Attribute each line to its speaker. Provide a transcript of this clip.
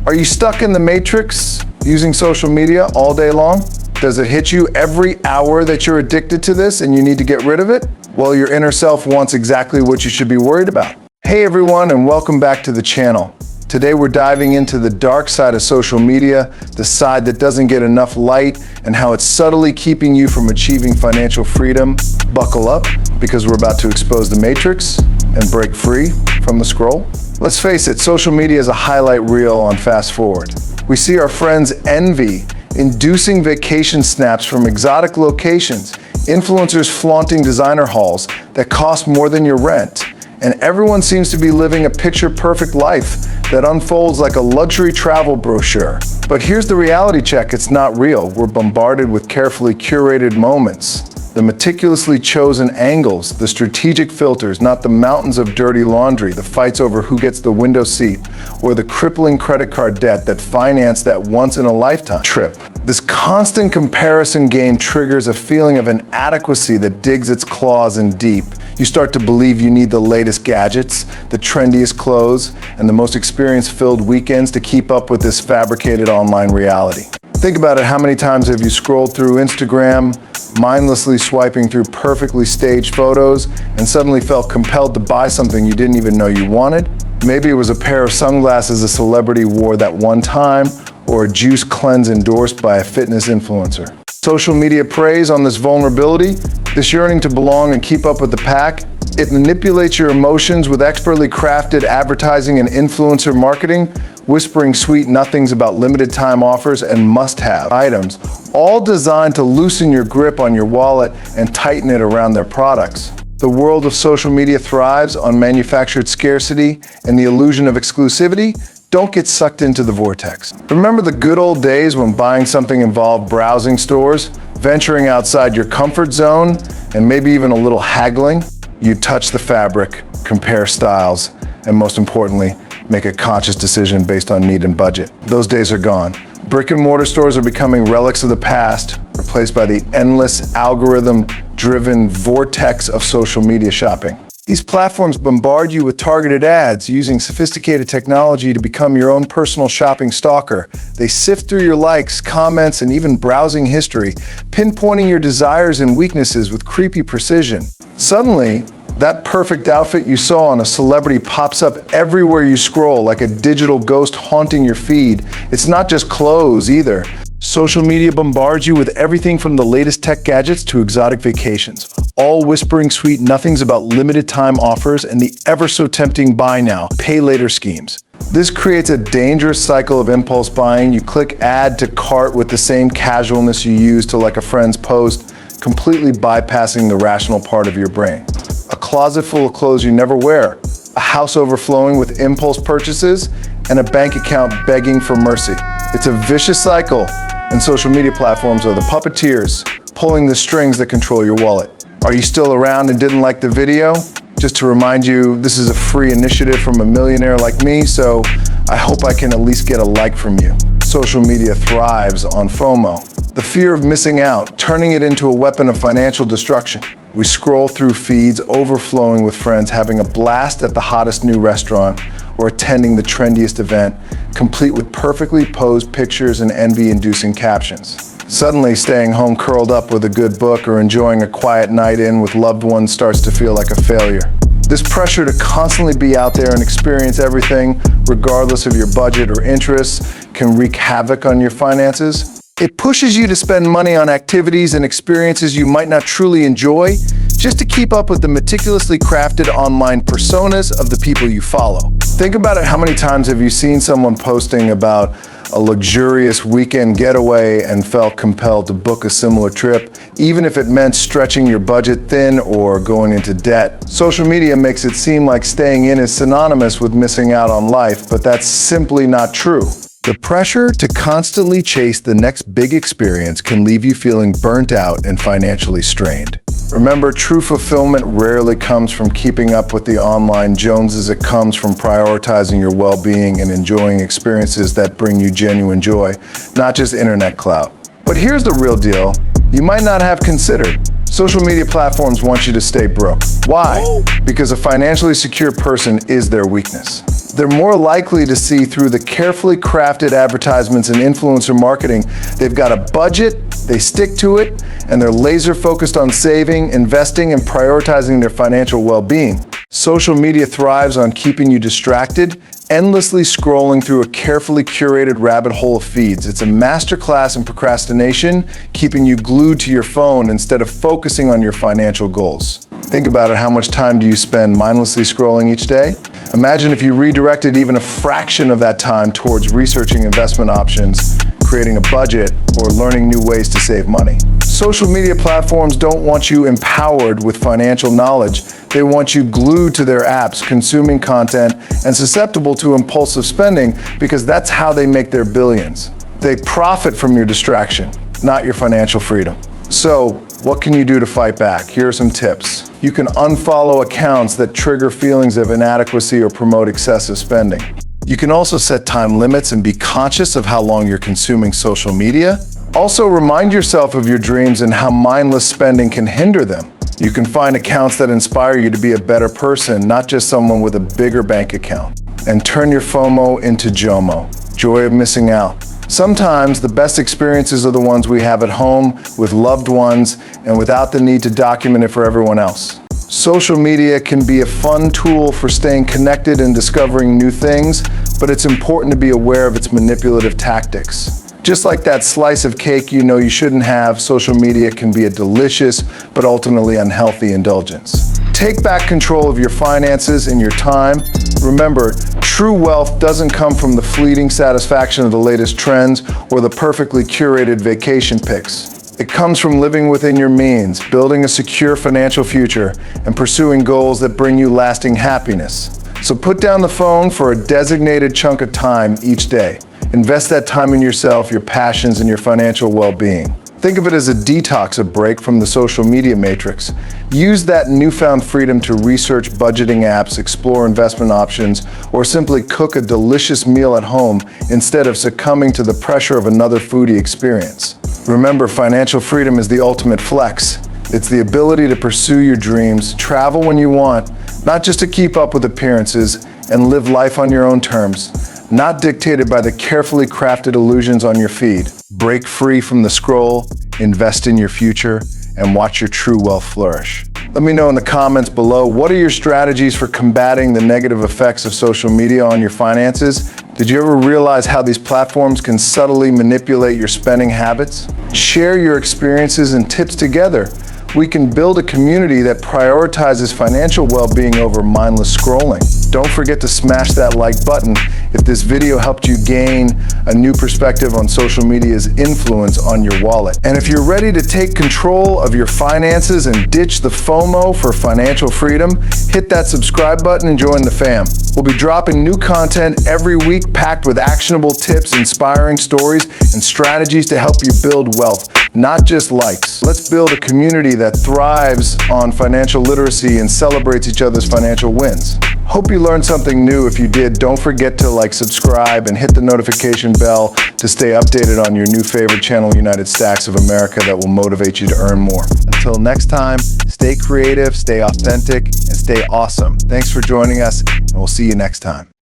Speaker 1: Are you stuck in the matrix using social media all day long? Does it hit you every hour that you're addicted to this and you need to get rid of it? Well, your inner self wants exactly what you should be worried about. Hey everyone, and welcome back to the channel. Today we're diving into the dark side of social media, the side that doesn't get enough light, and how it's subtly keeping you from achieving financial freedom. Buckle up, because we're about to expose the matrix and break free from the scroll. Let's face it, social media is a highlight reel on fast forward. We see our friends envy, inducing vacation snaps from exotic locations, influencers flaunting designer hauls that cost more than your rent, and everyone seems to be living a picture-perfect life that unfolds like a luxury travel brochure. But here's the reality check, it's not real. We're bombarded with carefully curated moments, the meticulously chosen angles, the strategic filters, not the mountains of dirty laundry, the fights over who gets the window seat, or the crippling credit card debt that financed that once-in-a-lifetime trip. This constant comparison game triggers a feeling of inadequacy that digs its claws in deep. You start to believe you need the latest gadgets, the trendiest clothes, and the most experience-filled weekends to keep up with this fabricated online reality. Think about it, how many times have you scrolled through Instagram, mindlessly swiping through perfectly staged photos, and suddenly felt compelled to buy something you didn't even know you wanted? Maybe it was a pair of sunglasses a celebrity wore that one time, or a juice cleanse endorsed by a fitness influencer. Social media preys on this vulnerability, this yearning to belong and keep up with the pack. It manipulates your emotions with expertly crafted advertising and influencer marketing, whispering sweet nothings about limited time offers and must-have items, all designed to loosen your grip on your wallet and tighten it around their products. The world of social media thrives on manufactured scarcity and the illusion of exclusivity. Don't get sucked into the vortex. Remember the good old days when buying something involved browsing stores, venturing outside your comfort zone, and maybe even a little haggling? You'd touch the fabric, compare styles, and most importantly, make a conscious decision based on need and budget. Those days are gone. Brick and mortar stores are becoming relics of the past, replaced by the endless algorithm-driven vortex of social media shopping. These platforms bombard you with targeted ads, using sophisticated technology to become your own personal shopping stalker. They sift through your likes, comments, and even browsing history, pinpointing your desires and weaknesses with creepy precision. Suddenly, that perfect outfit you saw on a celebrity pops up everywhere you scroll, like a digital ghost haunting your feed. It's not just clothes either. Social media bombards you with everything from the latest tech gadgets to exotic vacations, all whispering sweet nothings about limited time offers and the ever so tempting buy now, pay later schemes. This creates a dangerous cycle of impulse buying. You click add to cart with the same casualness you use to like a friend's post, completely bypassing the rational part of your brain. A closet full of clothes you never wear, a house overflowing with impulse purchases, and a bank account begging for mercy. It's a vicious cycle, and social media platforms are the puppeteers, pulling the strings that control your wallet. Are you still around and didn't like the video? Just to remind you, this is a free initiative from a millionaire like me, so I hope I can at least get a like from you. Social media thrives on FOMO, the fear of missing out, turning it into a weapon of financial destruction. We scroll through feeds overflowing with friends having a blast at the hottest new restaurant or attending the trendiest event, complete with perfectly posed pictures and envy-inducing captions. Suddenly, staying home curled up with a good book or enjoying a quiet night in with loved ones starts to feel like a failure. This pressure to constantly be out there and experience everything, regardless of your budget or interests, can wreak havoc on your finances. It pushes you to spend money on activities and experiences you might not truly enjoy, just to keep up with the meticulously crafted online personas of the people you follow. Think about it, how many times have you seen someone posting about a luxurious weekend getaway and felt compelled to book a similar trip, even if it meant stretching your budget thin or going into debt? Social media makes it seem like staying in is synonymous with missing out on life, but that's simply not true. The pressure to constantly chase the next big experience can leave you feeling burnt out and financially strained. Remember, true fulfillment rarely comes from keeping up with the online Joneses. It comes from prioritizing your well-being and enjoying experiences that bring you genuine joy, not just internet clout. But here's the real deal you might not have considered. Social media platforms want you to stay broke. Why? Because a financially secure person is their weakness. They're more likely to see through the carefully crafted advertisements and influencer marketing. They've got a budget, they stick to it, and they're laser focused on saving, investing, and prioritizing their financial well-being. Social media thrives on keeping you distracted, endlessly scrolling through a carefully curated rabbit hole of feeds. It's a masterclass in procrastination, keeping you glued to your phone instead of focusing on your financial goals. Think about it, how much time do you spend mindlessly scrolling each day? Imagine if you redirected even a fraction of that time towards researching investment options, creating a budget, or learning new ways to save money. Social media platforms don't want you empowered with financial knowledge. They want you glued to their apps, consuming content, and susceptible to impulsive spending because that's how they make their billions. They profit from your distraction, not your financial freedom. So, what can you do to fight back? Here are some tips. You can unfollow accounts that trigger feelings of inadequacy or promote excessive spending. You can also set time limits and be conscious of how long you're consuming social media. Also, remind yourself of your dreams and how mindless spending can hinder them. You can find accounts that inspire you to be a better person, not just someone with a bigger bank account. And turn your FOMO into JOMO, joy of missing out. Sometimes the best experiences are the ones we have at home with loved ones and without the need to document it for everyone else. Social media can be a fun tool for staying connected and discovering new things, but it's important to be aware of its manipulative tactics. Just like that slice of cake you know you shouldn't have, social media can be a delicious but ultimately unhealthy indulgence. Take back control of your finances and your time. Remember, true wealth doesn't come from the fleeting satisfaction of the latest trends or the perfectly curated vacation pics. It comes from living within your means, building a secure financial future, and pursuing goals that bring you lasting happiness. So put down the phone for a designated chunk of time each day. Invest that time in yourself, your passions, and your financial well-being. Think of it as a detox, a break from the social media matrix. Use that newfound freedom to research budgeting apps, explore investment options, or simply cook a delicious meal at home instead of succumbing to the pressure of another foodie experience. Remember, financial freedom is the ultimate flex. It's the ability to pursue your dreams, travel when you want, not just to keep up with appearances, and live life on your own terms, not dictated by the carefully crafted illusions on your feed. Break free from the scroll, invest in your future, and watch your true wealth flourish. Let me know in the comments below, what are your strategies for combating the negative effects of social media on your finances? Did you ever realize how these platforms can subtly manipulate your spending habits? Share your experiences and tips together. We can build a community that prioritizes financial well-being over mindless scrolling. Don't forget to smash that like button if this video helped you gain a new perspective on social media's influence on your wallet. And if you're ready to take control of your finances and ditch the FOMO for financial freedom, hit that subscribe button and join the fam. We'll be dropping new content every week packed with actionable tips, inspiring stories, and strategies to help you build wealth, not just likes. Let's build a community that thrives on financial literacy and celebrates each other's financial wins. Hope you learned something new. If you did, don't forget to subscribe and hit the notification bell to stay updated on your new favorite channel, United Stacks of America, that will motivate you to earn more. Until next time, stay creative, stay authentic, and stay awesome. Thanks for joining us, and we'll see you next time.